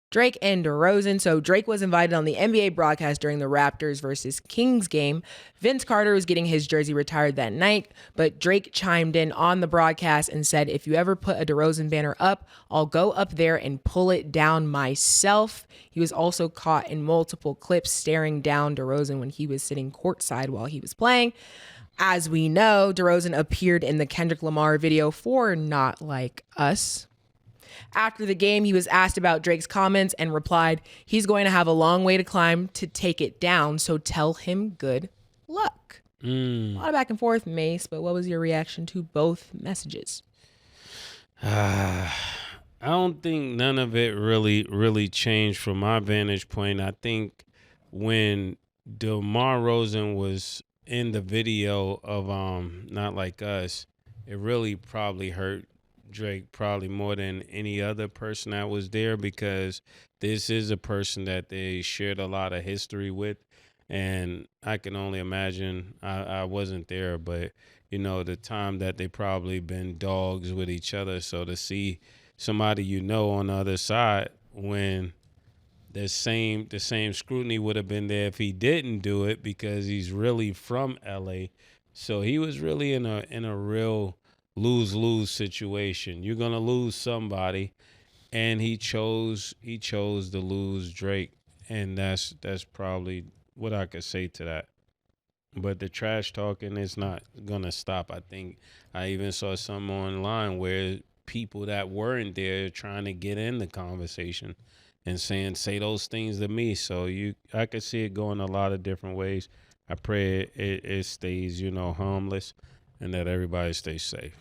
Drake and DeRozan. So Drake was invited on the NBA broadcast during the Raptors versus Kings game. Vince Carter was getting his jersey retired that night, but Drake chimed in on the broadcast and said, if you ever put a DeRozan banner up, I'll go up there and pull it down myself. He was also caught in multiple clips staring down DeRozan when he was sitting courtside while he was playing. As we know, DeRozan appeared in the Kendrick Lamar video for Not Like Us. After the game, he was asked about Drake's comments and replied, he's going to have a long way to climb to take it down, so tell him good luck. A lot of back and forth, Mase, but what was your reaction to both messages? I don't think none of it really changed from my vantage point. I think when Demar Derozan was in the video of Not Like Us, it really probably hurt Drake probably more than any other person that was there, because this is a person that they shared a lot of history with, and I can only imagine, I wasn't there, but the time that they probably been dogs with each other. So to see somebody on the other side, when the same scrutiny would have been there if he didn't do it, because he's really from LA. So he was really in a real lose-lose situation. You're gonna lose somebody, and he chose to lose Drake, and that's probably what I could say to that. But the trash talking is not gonna stop. I think I even saw some online where people that weren't there trying to get in the conversation and say those things to me. So I could see it going a lot of different ways. I pray it stays harmless, and that everybody stays safe.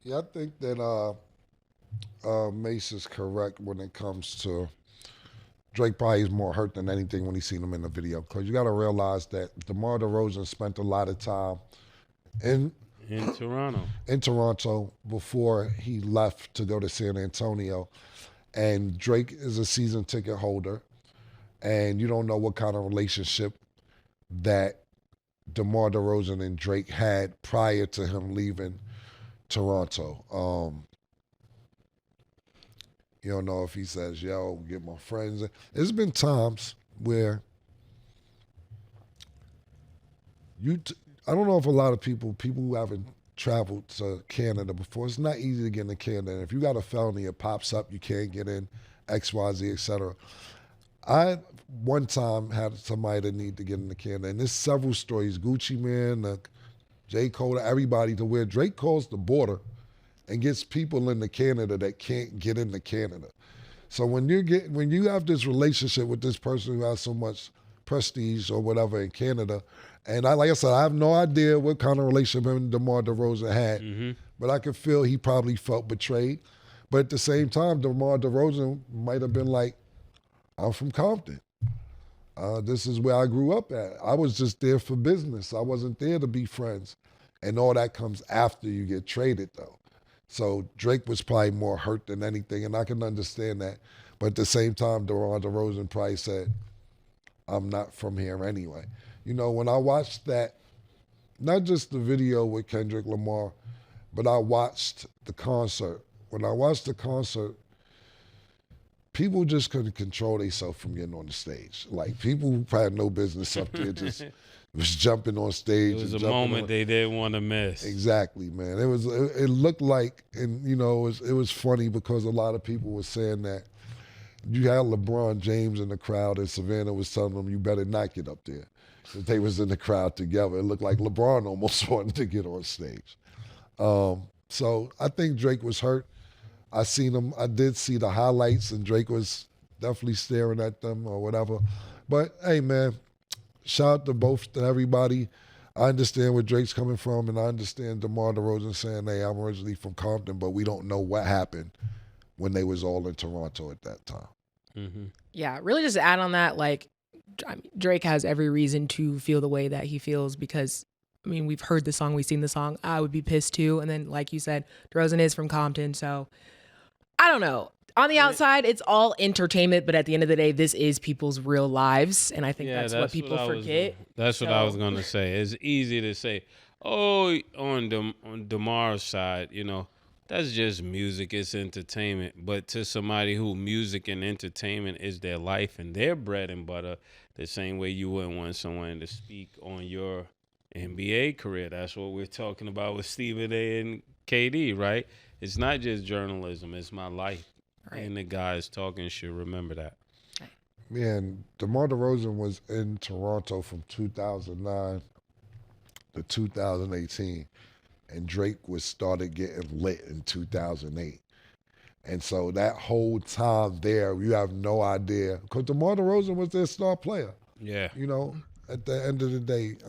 Yeah, I think that Mase is correct when it comes to Drake. Probably is more hurt than anything when he seen him in the video, because you got to realize that DeMar DeRozan spent a lot of time in Toronto before he left to go to San Antonio, and Drake is a season ticket holder, and you don't know what kind of relationship that DeMar DeRozan and Drake had prior to him leaving Toronto. You don't know if he says, yo, get my friends. There's been times where I don't know if a lot of people who haven't traveled to Canada before, it's not easy to get into Canada. And if you got a felony, it pops up, you can't get in, X, Y, Z, etc. I one time had somebody that need to get into Canada, and there's several stories. Gucci Mane, J. Cole, everybody, to where Drake calls the border and gets people into Canada that can't get into Canada. So when you have this relationship with this person who has so much prestige or whatever in Canada, and like I said, I have no idea what kind of relationship him and DeMar DeRozan had, but I could feel he probably felt betrayed. But at the same time, DeMar DeRozan might have been like, I'm from Compton. This is where I grew up at. I was just there for business. I wasn't there to be friends. And all that comes after you get traded, though. So Drake was probably more hurt than anything, and I can understand that. But at the same time, DeMar DeRozan probably said, I'm not from here anyway. When I watched that, not just the video with Kendrick Lamar, but I watched the concert. When I watched the concert, people just couldn't control themselves from getting on the stage. Like, people who had no business up there just was jumping on stage. It was a moment they didn't want to miss. Exactly, man. It looked like, and it was funny because a lot of people were saying that you had LeBron James in the crowd, and Savannah was telling them, you better not get up there. That they was in the crowd together. It looked like LeBron almost wanted to get on stage. So I think Drake was hurt. I did see the highlights, and Drake was definitely staring at them or whatever. But hey, man, shout out to everybody. I understand where Drake's coming from, and I understand DeMar DeRozan saying, hey, I'm originally from Compton, but we don't know what happened when they was all in Toronto at that time. Mm-hmm. Yeah, really just to add on that, Drake has every reason to feel the way that he feels, because we've heard the song, we've seen the song. I would be pissed too. And then, like you said, DeRozan is from Compton, so I don't know. On the outside, it's all entertainment, but at the end of the day, this is people's real lives, and I think that's what people forget. That's what I was going to say. It's easy to say, Oh, on Demar's side, that's just music. It's entertainment. But to somebody who music and entertainment is their life and their bread and butter, the same way you wouldn't want someone to speak on your NBA career. That's what we're talking about with Stephen A. and KD, right? It's not just journalism. It's my life. Right. And the guys talking should remember that. Man, DeMar DeRozan was in Toronto from 2009 to 2018. And Drake started getting lit in 2008. And so that whole time there, you have no idea. Because DeMar DeRozan was their star player. Yeah. At the end of the day, I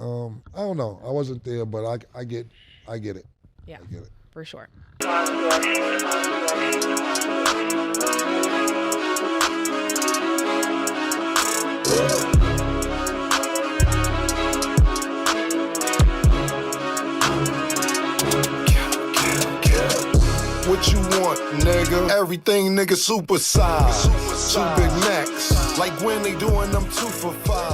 don't know. I wasn't there, but I get it. Yeah, I get it. For sure. What you want, nigga? Everything, nigga, super size. Two big necks, like when they doing them 2 for $5.